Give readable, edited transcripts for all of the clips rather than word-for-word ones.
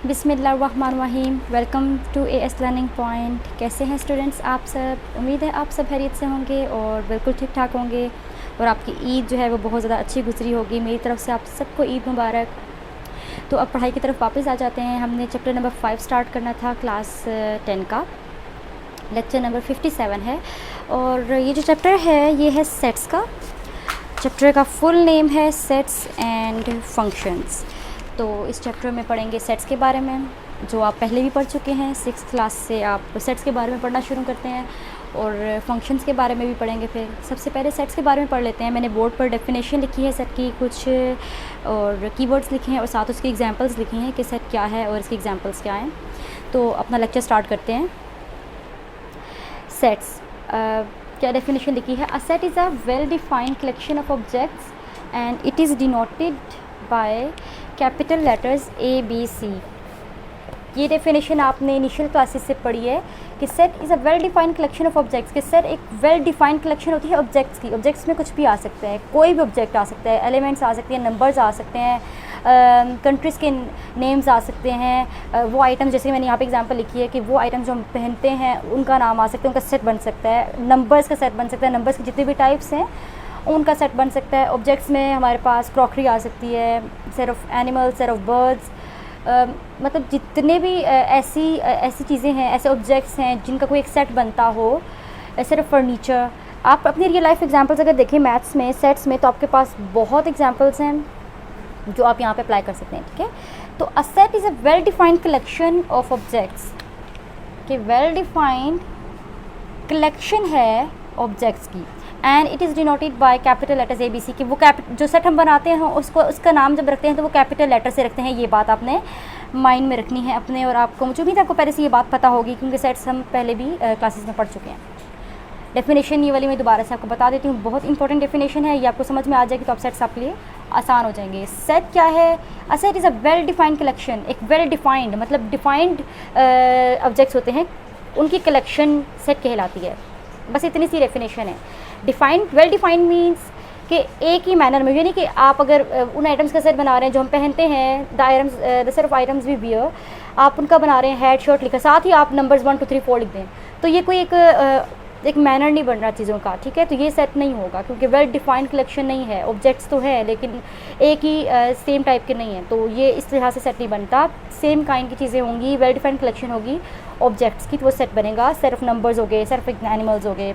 बिस्मिल्लाहिर्रहमानिर्रहीम। Welcome to AS learning point. कैसे हैं स्टूडेंट्स आप सब? उम्मीद है आप सब खैरियत से होंगे और बिल्कुल ठीक ठाक होंगे और आपकी ईद जो है वो बहुत ज़्यादा अच्छी गुजरी होगी। मेरी तरफ से आप सबको ईद मुबारक। तो अब पढ़ाई की तरफ वापस आ जाते हैं। हमने चैप्टर नंबर 5 स्टार्ट करना था, क्लास 10 का। लेक्चर नंबर 57 है और ये जो चैप्टर है ये है सेट्स का। चैप्टर का फुल नेम है सेट्स एंड फंक्शंस। तो इस चैप्टर में पढ़ेंगे सेट्स के बारे में, जो आप पहले भी पढ़ चुके हैं। 6th क्लास से आप सेट्स के बारे में पढ़ना शुरू करते हैं और फंक्शंस के बारे में भी पढ़ेंगे। फिर सबसे पहले सेट्स के बारे में पढ़ लेते हैं। मैंने बोर्ड पर डेफिनेशन लिखी है सेट की कुछ और कीवर्ड्स लिखे हैं और साथ उसकी एग्जांपल्स लिखी हैं कि सेट क्या है और इसकी एग्जांपल्स क्या हैं। तो अपना लेक्चर स्टार्ट करते हैं। सेट्स क्या डेफिनेशन लिखी है? A set is a well defined collection of objects and it is denoted by capital letters A B C. ये डेफिनेशन आपने इनिशियल क्लासेस से पढ़ी है कि set is a well defined collection of objects. कि set एक well defined collection होती है ऑब्जेक्ट्स की। ऑब्जेक्ट्स में कुछ भी आ सकता है, कोई भी ऑब्जेक्ट आ सकता है, एलिमेंट्स आ सकते हैं, नंबर्स आ सकते हैं, कंट्रीज़ के नेम्स आ सकते हैं। वो आइटम, जैसे मैंने यहाँ पे एग्जांपल लिखी है कि वो आइटम जो हम पहनते हैं उनका नाम आ सकता है, उनका सेट बन सकता है। नंबर्स का सेट बन सकता है, नंबर्स के जितने भी टाइप्स हैं उनका सेट बन सकता है। ऑब्जेक्ट्स में हमारे पास क्रॉकरी आ सकती है, set of animals, set of birds, मतलब जितने भी ऐसी चीज़ें हैं, ऐसे ऑब्जेक्ट्स हैं जिनका कोई एक सेट बनता हो। Set of furniture. आप अपनी रियल लाइफ एग्जांपल्स अगर देखें मैथ्स में, सेट्स में, तो आपके पास बहुत एग्जांपल्स हैं जो आप यहाँ पे अप्लाई कर सकते हैं। ठीक है, तो a set is a well defined collection of objects. कि वेल डिफाइंड कलेक्शन है ऑब्जेक्ट्स की and it is denoted by capital letters A B C. कि वो जो सेट हम बनाते हैं उसका नाम जब रखते हैं तो वो कैपिटल लेटर से रखते हैं। ये बात आपने माइंड में रखनी है अपने, और आपको, मुझे उम्मीद है आपको पहले से ये बात पता होगी क्योंकि सेट्स हम पहले भी क्लासेस में पढ़ चुके हैं। डेफिनेशन ये वाली मैं दोबारा से आपको बता देती हूँ, बहुत इंपॉर्टेंट डेफिनेशन है। ये आपको समझ में आ जाएगी तो आप सेट्स आपके लिए आसान हो जाएंगे। सेट क्या है? A set is a well defined collection. एक वेल डिफाइंड मतलब डिफाइंड ऑब्जेक्ट्स होते हैं, उनकी कलेक्शन सेट कहलाती है। बस इतनी सी डेफिनेशन है। डिफाइंड, वेल डिफाइंड मीन्स कि एक ही मैनर में, यानी कि आप अगर उन आइटम्स का सेट बना रहे हैं जो हम पहनते हैं, the set of items we wear, आप उनका बना रहे हैं, हेड शर्ट लिखा, साथ ही आप नंबर्स 1 2 3 4 लिख दें, तो ये कोई एक मैनर नहीं बन रहा चीज़ों का। ठीक है, तो ये सेट नहीं होगा क्योंकि वेल डिफाइंड कलेक्शन नहीं है। ऑब्जेक्ट्स तो है लेकिन एक ही सेम टाइप के नहीं है, तो ये इस तरह से सेट नहीं बनता। सेम काइंड की चीज़ें होंगी, वेल डिफाइंड कलेक्शन होगी ऑब्जेक्ट्स की, तो वो सेट बनेगा। सेट ऑफ नंबर्स हो गए, सेट ऑफ एनिमल्स हो गए।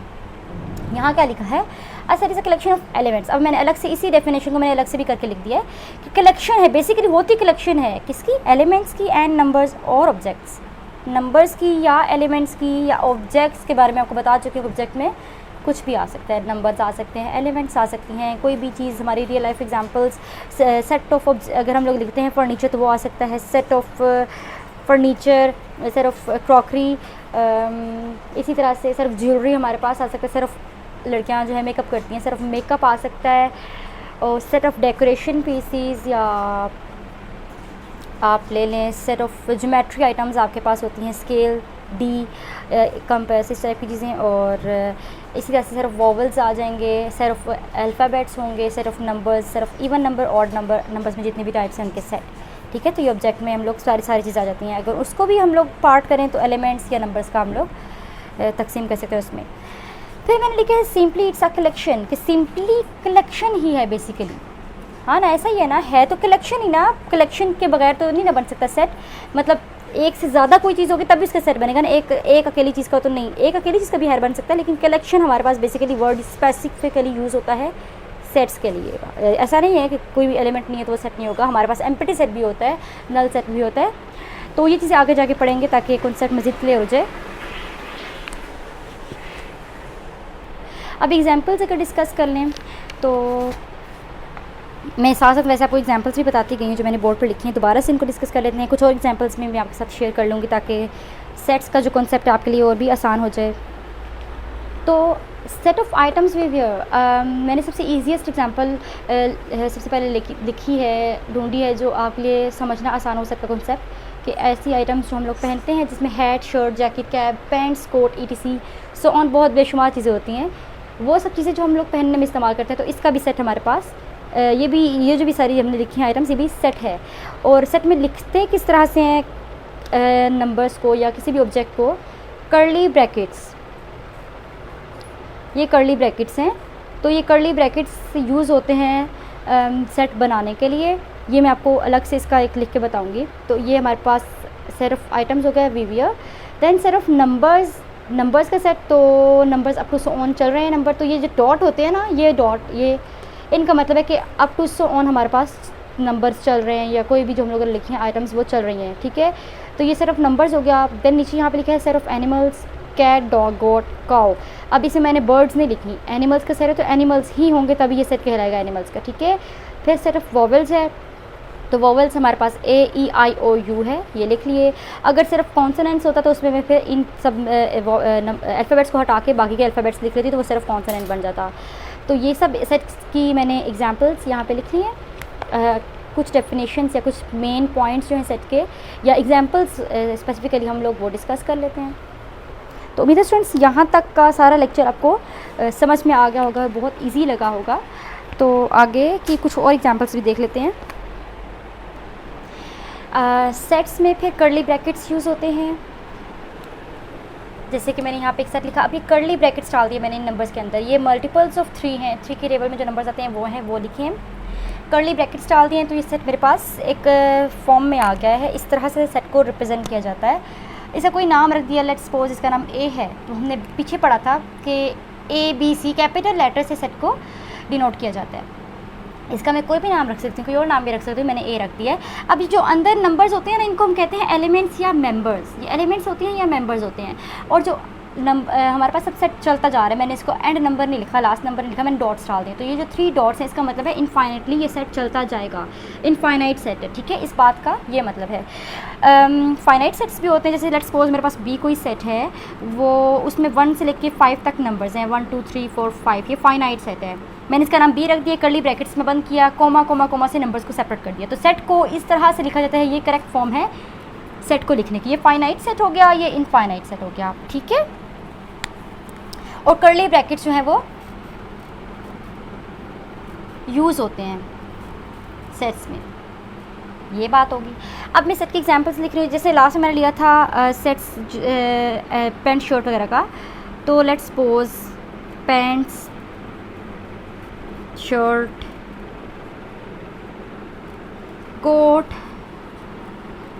यहाँ क्या लिखा है? A set is a collection of elements. अब मैंने अलग से इसी डेफिनेशन को मैंने अलग से भी करके लिख दिया है कि कलेक्शन है, बेसिकली होती कलेक्शन है किसकी? एलिमेंट्स की एंड नंबर्स और ऑब्जेक्ट्स। नंबर्स की या एलिमेंट्स की या ऑब्जेक्ट्स के बारे में आपको बता चुकी हूँ। ऑब्जेक्ट में कुछ भी आ सकता है, नंबर्स आ सकते हैं, एलिमेंट्स आ सकती हैं, कोई भी चीज़। हमारी real life examples, set of, अगर हम लोग लिखते हैं फर्नीचर तो वो आ सकता है set of furniture, set of crockery. इसी तरह से सेट ऑफ ज्वेलरी हमारे पास आ सकता है। सेट ऑफ, लड़कियां जो है मेकअप करती हैं, सेट ऑफ मेकअप आ सकता है। और सेट ऑफ डेकोरेशन पीसीज, या आप ले लें सेट ऑफ ज्योमेट्री आइटम्स आपके पास होती हैं, स्केल, डी, कंपास, इस टाइप की चीज़ें। और इसी तरह से सेट ऑफ वॉवल्स आ जाएंगे, सेट ऑफ अल्फ़ाबेट्स होंगे, set of numbers, set of even number, odd number, numbers में जितने भी टाइप्स हैं उनके सेट। ठीक है, तो ये ऑब्जेक्ट में हम लोग सारी चीज़ें आ जाती हैं। अगर उसको भी हम लोग पार्ट करें तो एलिमेंट्स या नंबर्स का हम लोग तकसीम कर सकते हैं उसमें। फिर मैंने लिखा है सिंपली इट्स अ कलेक्शन। कि सिंपली कलेक्शन ही है बेसिकली, हाँ ना, ऐसा ही है ना, है तो कलेक्शन ही ना। कलेक्शन के बगैर तो नहीं ना बन सकता सेट। मतलब एक से ज़्यादा कोई चीज़ होगी तभी इसका सेट बनेगा ना, एक अकेली चीज़ का तो नहीं। एक अकेली चीज़ का भी है बन सकता है, लेकिन कलेक्शन हमारे पास बेसिकली वर्ड स्पेसिफिकली यूज़ होता है सेट्स के लिए। ऐसा नहीं है कि कोई भी एलिमेंट नहीं है तो वो सेट नहीं होगा। हमारे पास एम्प्टी सेट भी होता है, नल सेट भी होता है। तो ये चीज़ें आगे जाके पढ़ेंगे ताकि कॉन्सेप्ट मज़ीद क्लियर हो जाए। अब एग्जांपल्स अगर डिस्कस कर लें तो मैं साथ साथ वैसे आपको एग्जांपल्स भी बताती गई हूँ जो मैंने बोर्ड पर लिखी हैं। दोबारा से इनको डिस्कस कर लेते हैं। कुछ और एग्जांपल्स में मैं आपके साथ शेयर कर लूँगी ताकि सेट्स का जो कॉन्सेप्ट है आपके लिए और भी आसान हो जाए। तो set of items we wear, मैंने सबसे ईजीएस्ट एग्जांपल सबसे पहले लिखी है, ढूंढी है, जो आपके लिए समझना आसान हो सकता कॉन्सेप्ट। कि ऐसी आइटम्स जो हम लोग पहनते हैं जिसमें hat, shirt, jacket, cap, pants, coat, ETC so on, बहुत बेशुमार चीज़ें होती हैं। वो सब चीज़ें जो हम लोग पहनने में इस्तेमाल करते हैं, तो इसका भी सेट हमारे पास ये जो भी सारी हमने लिखी हैं आइटम्स, ये भी सेट है। और सेट में लिखते किस तरह से हैं नंबर्स को या किसी भी ऑब्जेक्ट को कर्ली ब्रैकेट्स, ये कर्ली ब्रैकेट्स हैं, तो ये कर्ली ब्रैकेट्स यूज़ होते हैं सेट बनाने के लिए। ये मैं आपको अलग से इसका एक लिख के बताऊंगी। तो ये हमारे पास सेट ऑफ आइटम्स हो गया we wear, then set of numbers का सेट, तो numbers up to so on चल रहे हैं नंबर, तो ये जो डॉट होते हैं ना, ये डॉट, ये इनका मतलब है कि अप टू सो ऑन हमारे पास नंबर्स चल रहे हैं, या कोई भी जो हम लोग ने लिखे हैं आइटम्स वो चल रही हैं, ठीक है। तो ये सेट ऑफ नंबर्स हो गया। देन नीचे यहाँ पे लिखा है set of animals, cat, dog, goat, cow. अब इसे मैंने बर्ड्स नहीं लिखी, एनिमल्स का सेट है तो एनिमल्स ही होंगे, तभी ये सेट कहलाएगा एनिमल्स का, ठीक है। फिर सेट ऑफ वॉवल्स है, तो वॉवल्स हमारे पास A, E, I, O, U है, ये लिख लिए। अगर सिर्फ कॉन्सोनेंट्स होता तो उसमें मैं फिर इन सब अल्फ़ाबेट्स को हटा के बाकी के अल्फ़ाबेट्स लिख लेती, तो वो सिर्फ कॉन्सोनेंट बन जाता। तो ये सब सेट्स की मैंने एग्जांपल्स यहाँ पे लिख ली हैं। कुछ डेफिनेशंस या कुछ मेन पॉइंट्स जो हैं सेट के या एग्जांपल्स स्पेसिफिकली हम लोग वो डिस्कस कर लेते हैं। तो उम्मीद है स्टूडेंट्स यहाँ तक का सारा लेक्चर आपको समझ में आ गया होगा, बहुत ईजी लगा होगा। तो आगे की कुछ और एग्जांपल्स भी देख लेते हैं। सेट्स में फिर कर्ली ब्रैकेट्स यूज़ होते हैं, जैसे कि मैंने यहाँ पे एक सेट लिखा, अब ये कर्ली ब्रैकेट्स डाल दिए मैंने इन नंबर्स के अंदर, ये मल्टीपल्स ऑफ 3 हैं, 3 के टेबल में जो नंबर्स आते हैं वो लिखे हैं, कर्ली ब्रैकेट्स डाल दिए हैं। तो ये सेट मेरे पास एक फॉर्म में आ गया है। इस तरह से सेट को रिप्रेजेंट किया जाता है। इसे कोई नाम रख दिया, लेट्स सपोज इसका नाम ए है, तो हमने पीछे पढ़ा था कि ABC कैपिटल लेटर से सेट को डिनोट किया जाता है। इसका मैं कोई भी नाम रख सकती हूँ, कोई और नाम भी रख सकती हूँ, मैंने ए रख दिया है। अब ये जो अंदर नंबर्स होते हैं ना, इनको हम कहते हैं एलिमेंट्स या मेंबर्स। ये एलिमेंट्स होती हैं या मेंबर्स होते हैं। और जो हमारे पास सब सेट चलता जा रहा है, मैंने इसको एंड नंबर नहीं लिखा, लास्ट नंबर नहीं लिखा, मैंने डॉट्स डाल दिए। तो ये जो 3 डॉट्स हैं, इसका मतलब है इनफाइनाइटली ये सेट चलता जाएगा, इनफाइनाइट सेट है, ठीक है। इस बात का ये मतलब है। फाइनाइट सेट्स भी होते हैं, जैसे लेट्स सपोज मेरे पास बी कोई सेट है, वो उसमें 1 से लेके 5 तक नंबर्स हैं, 1 2 3 4 5, ये फाइनाइट सेट है। मैंने इसका नाम बी रख दिया, कर्ली ब्रैकेट्स में बंद किया, कोमा कोमा कोमा से नंबर्स को सेपरेट कर दिया। तो सेट को इस तरह से लिखा जाता है, ये करेक्ट फॉर्म है सेट को लिखने की। ये फाइनाइट सेट हो गया, ये इनफाइनाइट सेट हो गया, ठीक है। और कर्ली ब्रैकेट्स जो हैं वो यूज़ होते हैं सेट्स में, ये बात होगी। अब मैं सेट के एग्जांपल्स लिख रही हूँ, जैसे लास्ट में मैंने लिया था सेट्स पैंट शर्ट वगैरह का। तो let's suppose pants, shirt, coat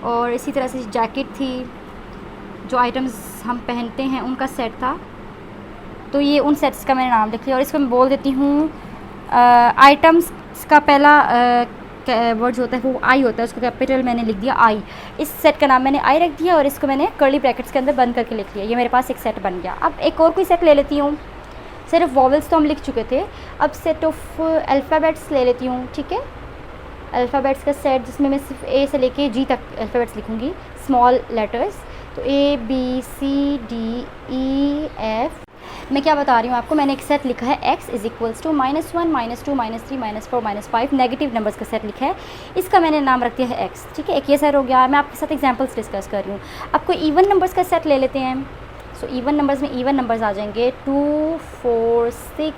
और इसी तरह से जैकेट थी, जो आइटम्स हम पहनते हैं उनका सेट था। तो ये उन सेट्स का मैंने नाम लिख लिया। और इसको मैं बोल देती हूँ आइटम्स का पहला वर्ड जो होता है वो आई होता है, उसको कैपिटल मैंने लिख दिया आई। इस सेट का नाम मैंने आई रख दिया और इसको मैंने कर्ली ब्रैकेट्स के अंदर बंद करके लिख लिया। ये मेरे पास एक सेट बन गया। अब एक और कोई सेट ले लेती हूँ, सिर्फ वॉवल्स तो हम लिख चुके थे, अब सेट ऑफ अल्फ़ाबेट्स ले लेती हूँ, ठीक है। अल्फ़ाबेट्स का सेट जिसमें मैं सिर्फ ए से लेके जी तक अल्फ़ाबेट्स लिखूँगी, स्मॉल लेटर्स। तो ABCDEF। मैं क्या बता रही हूँ आपको, मैंने एक सेट लिखा है x is equals to -1 -2 -3 -4 -5 negative numbers का सेट लिखा है। इसका मैंने नाम रख दिया है x, ठीक है। एक ये सेट हो गया। मैं आपके साथ एग्जांपल्स डिस्कस कर रही हूँ। अब कोई इवन नंबर्स का सेट ले लेते हैं। सो इवन नंबर्स में इवन नंबर्स आ जाएंगे 2 4 6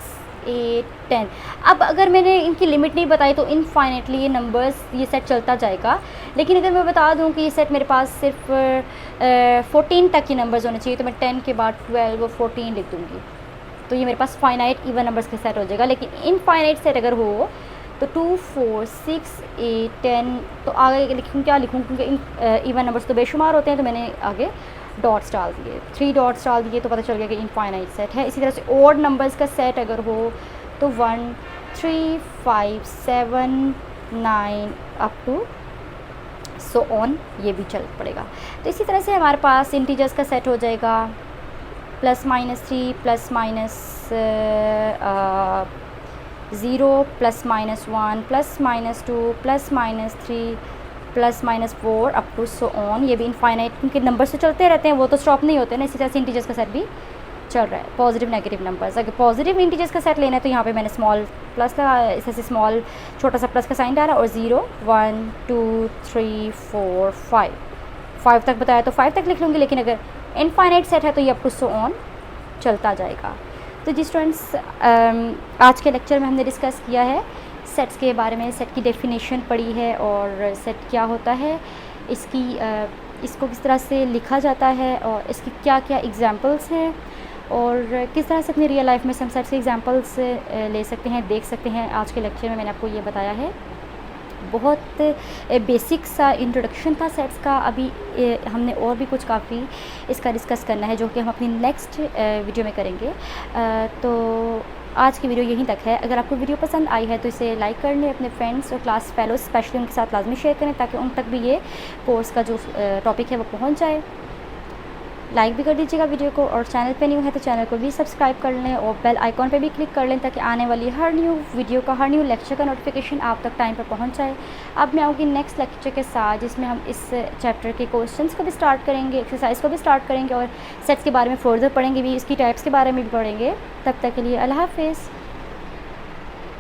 8 10। अब अगर मैंने इनकी लिमिट नहीं बताई तो इनफाइनेटली ये नंबर्स, ये सेट चलता जाएगा। लेकिन अगर मैं बता दूं कि ये सेट मेरे पास सिर्फ 14 तक के नंबर्स होने चाहिए, तो मैं 10 के बाद 12 और 14 लिख दूँगी। तो ये मेरे पास फाइनाइट इवन नंबर्स का सेट हो जाएगा। लेकिन इनफाइनाइट सेट अगर हो तो 2 4 6 8 10, तो आगे लिखूँ क्या लिखूँ, क्योंकि इवन नंबर्स तो बेशुमार होते हैं, तो मैंने आगे डॉट्स डाल दिए, 3 डॉट्स डाल दिए, तो पता चल गया कि इनफाइनाइट सेट है। इसी तरह से ऑड नंबर्स का सेट अगर हो तो 1 3 5 7 9 अप टू सो ऑन, ये भी चल पड़ेगा। तो इसी तरह से हमारे पास इंटीजर्स का सेट हो जाएगा +-3 +-0 +-1 +-2 +-3 +-4 अप टू सो ऑन। ये भी इनफाइनाइट, क्योंकि नंबर से चलते रहते हैं, वो तो स्टॉप नहीं होते ना। इसी तरह से इंटीजर्स का सेट भी चल रहा है, पॉजिटिव नेगेटिव नंबर्स। अगर पॉजिटिव इंटीजर्स का सेट लेना है तो यहाँ पे मैंने स्मॉल प्लस लगा, इस तरह से स्मॉल छोटा सा प्लस का साइन डाला और 0 1 2 3 4 5 तक बताया तो 5 तक लिख लूँगी। लेकिन अगर इनफाइनाइट सेट है तो ये अप टू सो ऑन चलता जाएगा। तो जी स्टूडेंट्स, आज के लेक्चर में हमने डिस्कस किया है सेट्स के बारे में, सेट की डेफिनेशन पढ़ी है और सेट क्या होता है, इसकी इसको किस तरह से लिखा जाता है और इसकी क्या क्या एग्जांपल्स हैं और किस तरह से अपनी रियल लाइफ में हम सेट्स के एग्जांपल्स ले सकते हैं, देख सकते हैं। आज के लेक्चर में मैंने आपको ये बताया है। बहुत बेसिक सा इंट्रोडक्शन था सेट्स का। अभी हमने और भी कुछ काफ़ी इसका डिस्कस करना है जो कि हम अपनी नेक्स्ट वीडियो में करेंगे। तो आज की वीडियो यहीं तक है। अगर आपको वीडियो पसंद आई है तो इसे लाइक कर लें, अपने फ्रेंड्स और क्लास फेलो स्पेशली उनके साथ लाजमी शेयर करें ताकि उन तक भी ये कोर्स का जो टॉपिक है वो पहुंच जाए। लाइक भी कर दीजिएगा वीडियो को और चैनल पे न्यू है तो चैनल को भी सब्सक्राइब कर लें और बेल आइकॉन पे भी क्लिक कर लें ताकि आने वाली हर न्यू वीडियो का, हर न्यू लेक्चर का नोटिफिकेशन आप तक टाइम पर पहुंच जाए। अब मैं आऊँगी नेक्स्ट लेक्चर के साथ जिसमें हम इस चैप्टर के क्वेश्चंस को भी स्टार्ट करेंगे, एक्सरसाइज को भी स्टार्ट करेंगे और सेट्स के बारे में फर्दर पढ़ेंगे भी, इसकी टाइप्स के बारे में भी पढ़ेंगे। तब तक के लिए अल्लाह हाफिज़।